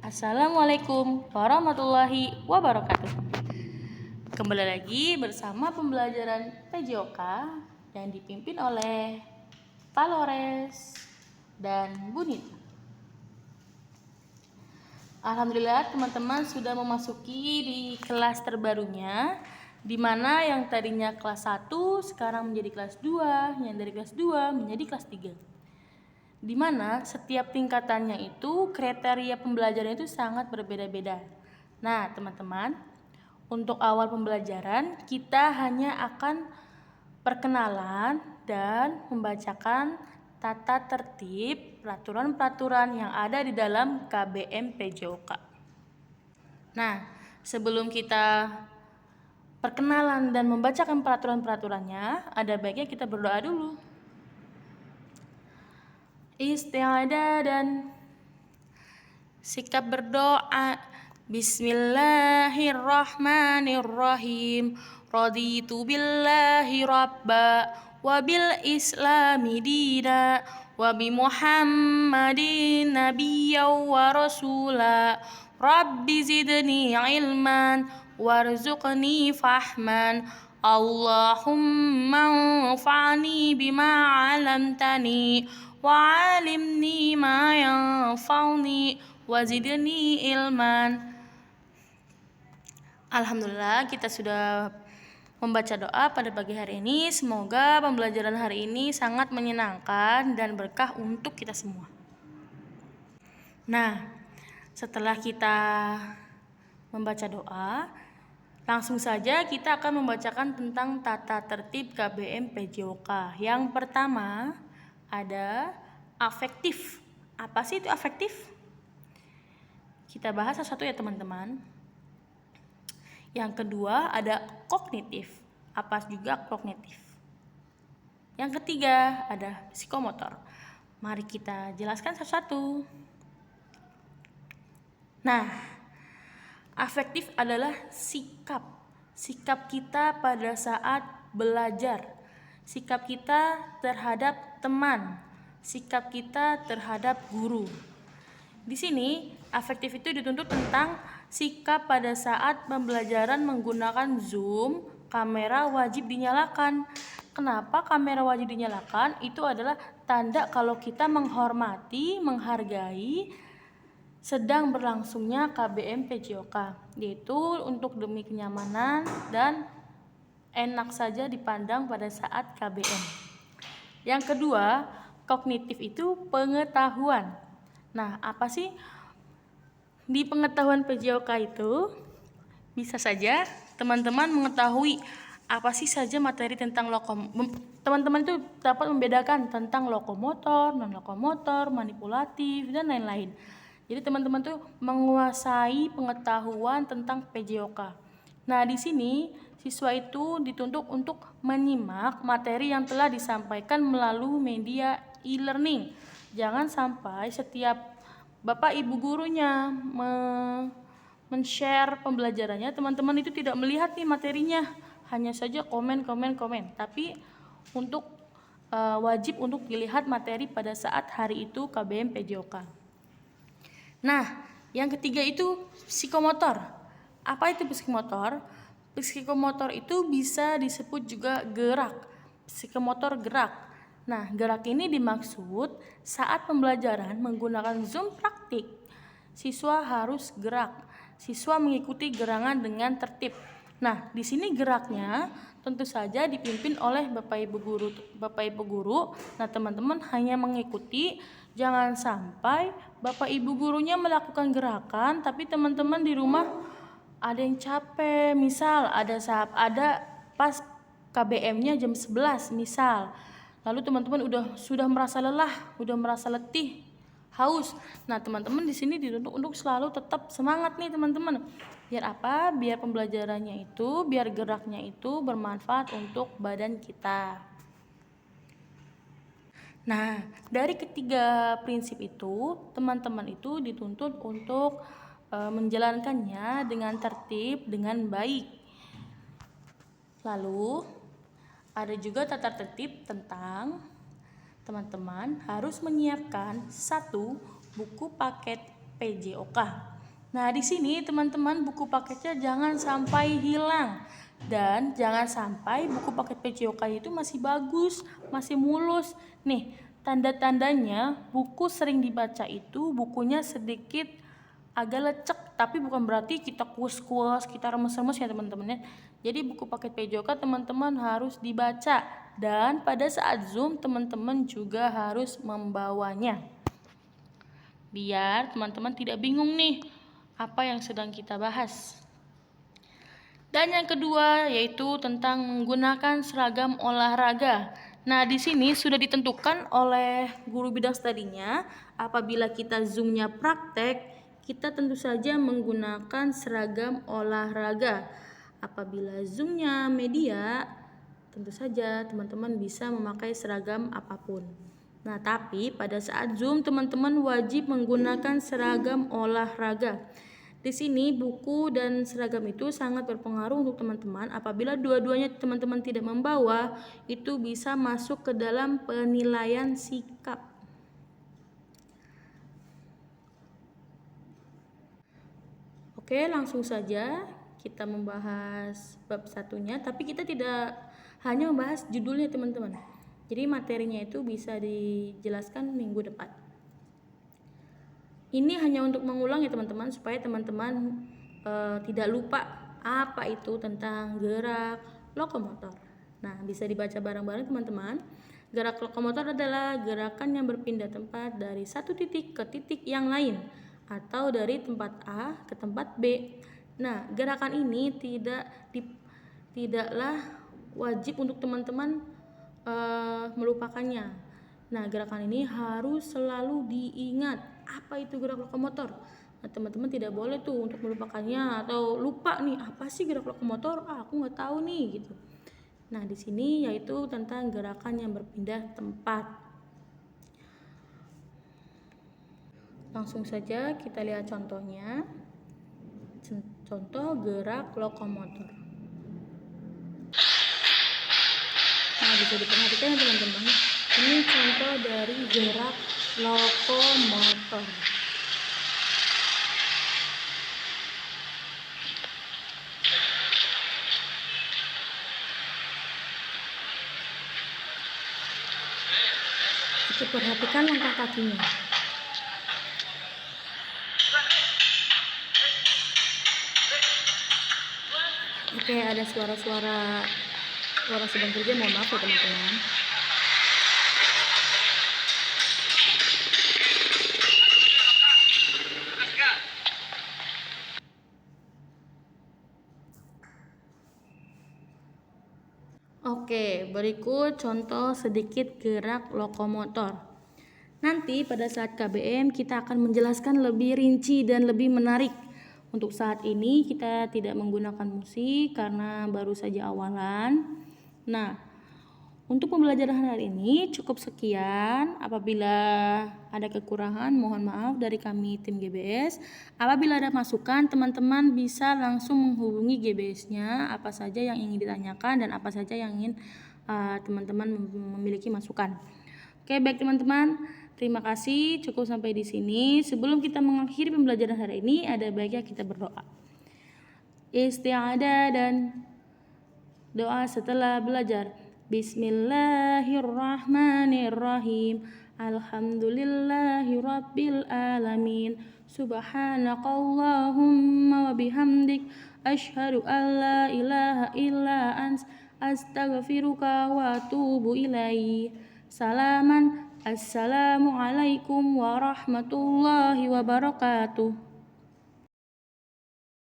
Assalamualaikum warahmatullahi wabarakatuh. Kembali lagi bersama pembelajaran PJOK yang dipimpin oleh Pak Lores dan Bu Nita. Alhamdulillah teman-teman sudah memasuki di kelas terbarunya, di mana yang tadinya kelas 1 sekarang menjadi kelas 2, yang dari kelas 2 menjadi kelas 3. Di mana setiap tingkatannya itu kriteria pembelajaran itu sangat berbeda-beda. Nah, teman-teman, untuk awal pembelajaran kita hanya akan perkenalan dan membacakan tata tertib peraturan-peraturan yang ada di dalam KBM PJOK. Nah, sebelum kita perkenalan dan membacakan peraturan-peraturannya, ada baiknya kita berdoa dulu. Isti'adah dan sikap berdoa. Bismillahirrahmanirrahim. Raditu billahi rabba wa bil islami dina wa bi Muhammadin nabiyyan wa rasula. Rabbi zidni ilman warzuqni fahman. Allahumma anfa'ni bima 'allamtani wa'alimni ma yanfa'uni wazidni ilman. Alhamdulillah kita sudah membaca doa pada pagi hari ini. Semoga pembelajaran hari ini sangat menyenangkan dan berkah untuk kita semua. Nah, setelah kita membaca doa, langsung saja kita akan membacakan tentang tata tertib KBM PJOK. Yang pertama ada afektif. Apa sih itu afektif? Kita bahas satu-satu ya teman-teman. Yang kedua ada kognitif. Apa juga kognitif? Yang ketiga ada psikomotor. Mari kita jelaskan satu-satu. Nah, afektif adalah sikap kita pada saat belajar, sikap kita terhadap teman, sikap kita terhadap guru. Di sini afektif itu dituntut tentang sikap pada saat pembelajaran menggunakan Zoom, kamera wajib dinyalakan. Kenapa kamera wajib dinyalakan? Itu adalah tanda kalau kita menghormati, menghargai sedang berlangsungnya KBM PJOK, yaitu untuk demi kenyamanan dan enak saja dipandang pada saat KBM. Yang kedua, kognitif itu pengetahuan. Nah, apa sih di pengetahuan PJOK itu? Bisa saja teman-teman mengetahui apa sih saja materi tentang teman-teman itu dapat membedakan tentang lokomotor, non-lokomotor, manipulatif, dan lain-lain. Jadi teman-teman tuh menguasai pengetahuan tentang PJOK. Nah, di sini siswa itu dituntut untuk menyimak materi yang telah disampaikan melalui media e-learning. Jangan sampai setiap Bapak Ibu gurunya men-share pembelajarannya, teman-teman itu tidak melihat nih materinya, hanya saja komen. Tapi untuk wajib untuk dilihat materi pada saat hari itu KBM PJOK. Nah, yang ketiga itu psikomotor. Apa itu psikomotor? Psikomotor itu bisa disebut juga gerak. Psikomotor gerak. Nah, gerak ini dimaksud saat pembelajaran menggunakan Zoom praktik. Siswa harus gerak. Siswa mengikuti gerangan dengan tertib. Nah, di sini geraknya tentu saja dipimpin oleh Bapak Ibu guru. Nah, teman-teman hanya mengikuti, jangan sampai Bapak Ibu gurunya melakukan gerakan tapi teman-teman di rumah ada yang capek, misal ada pas KBM-nya jam 11 misal. Lalu teman-teman sudah merasa lelah, sudah merasa letih, haus. Nah, teman-teman di sini dituntut untuk selalu tetap semangat nih teman-teman. Biar apa? Biar pembelajarannya itu, biar geraknya itu bermanfaat untuk badan kita. Nah, dari ketiga prinsip itu, teman-teman itu dituntut untuk menjalankannya dengan tertib, dengan baik. Lalu, ada juga tata tertib tentang teman-teman harus menyiapkan 1 buku paket PJOK. Nah, di sini teman-teman buku paketnya jangan sampai hilang. Dan jangan sampai buku paket PJOK itu masih bagus, masih mulus. Nih, tanda-tandanya buku sering dibaca itu bukunya sedikit agak lecek, tapi bukan berarti kita kuas-kuas, kita remes-remes ya teman-teman ya. Jadi buku paket PJOK teman-teman harus dibaca, dan pada saat Zoom teman-teman juga harus membawanya. Biar teman-teman tidak bingung nih apa yang sedang kita bahas. Dan yang kedua yaitu tentang menggunakan seragam olahraga. Nah, di sini sudah ditentukan oleh guru bidang studinya, apabila kita Zoom-nya praktek, kita tentu saja menggunakan seragam olahraga. Apabila Zoom-nya media, tentu saja teman-teman bisa memakai seragam apapun. Nah, tapi pada saat Zoom teman-teman wajib menggunakan seragam olahraga. Di sini buku dan seragam itu sangat berpengaruh untuk teman-teman. Apabila dua-duanya teman-teman tidak membawa, itu bisa masuk ke dalam penilaian sikap. Oke, langsung saja kita membahas bab satunya, tapi kita tidak hanya membahas judulnya teman-teman. Jadi materinya itu bisa dijelaskan minggu depan. Ini hanya untuk mengulang ya teman-teman, supaya teman-teman tidak lupa apa itu tentang gerak lokomotor. Nah, bisa dibaca bareng-bareng teman-teman. Gerak lokomotor adalah gerakan yang berpindah tempat dari satu titik ke titik yang lain, atau dari tempat A ke tempat B. Nah, gerakan ini tidaklah wajib untuk teman-teman melupakannya. Nah, gerakan ini harus selalu diingat. Apa itu gerak lokomotor? Nah, teman-teman tidak boleh tuh untuk melupakannya atau lupa nih, apa sih gerak lokomotor? Aku nggak tahu nih gitu. Nah, di sini yaitu tentang gerakan yang berpindah tempat. Langsung saja kita lihat contohnya. Contoh gerak lokomotor. Nah, bisa diperhatikan ya teman-teman. Ini contoh dari gerak lokomotor. Kita perhatikan langkah kakinya. Oke, ada suara sedang kerja, mohon maaf ya teman-teman. Oke, berikut contoh sedikit gerak lokomotor. Nanti pada saat KBM kita akan menjelaskan lebih rinci dan lebih menarik. Untuk saat ini kita tidak menggunakan musik karena baru saja awalan. Nah, untuk pembelajaran hari ini cukup sekian. Apabila ada kekurangan, mohon maaf dari kami tim GBS. Apabila ada masukan, teman-teman bisa langsung menghubungi GBS-nya apa saja yang ingin ditanyakan dan apa saja yang ingin teman-teman memiliki masukan. Oke, baik teman-teman. Terima kasih, cukup sampai di sini. Sebelum kita mengakhiri pembelajaran hari ini, ada baiknya kita berdoa. Isti'adah dan doa setelah belajar. Bismillahirrahmanirrahim. Alhamdulillahi rabbil alamin. Subhanakallahumma wa bihamdik. Asyhadu an la ilaha illa ants. Astaghfiruka wa atubu ilaih. Assalamualaikum warahmatullahi wabarakatuh.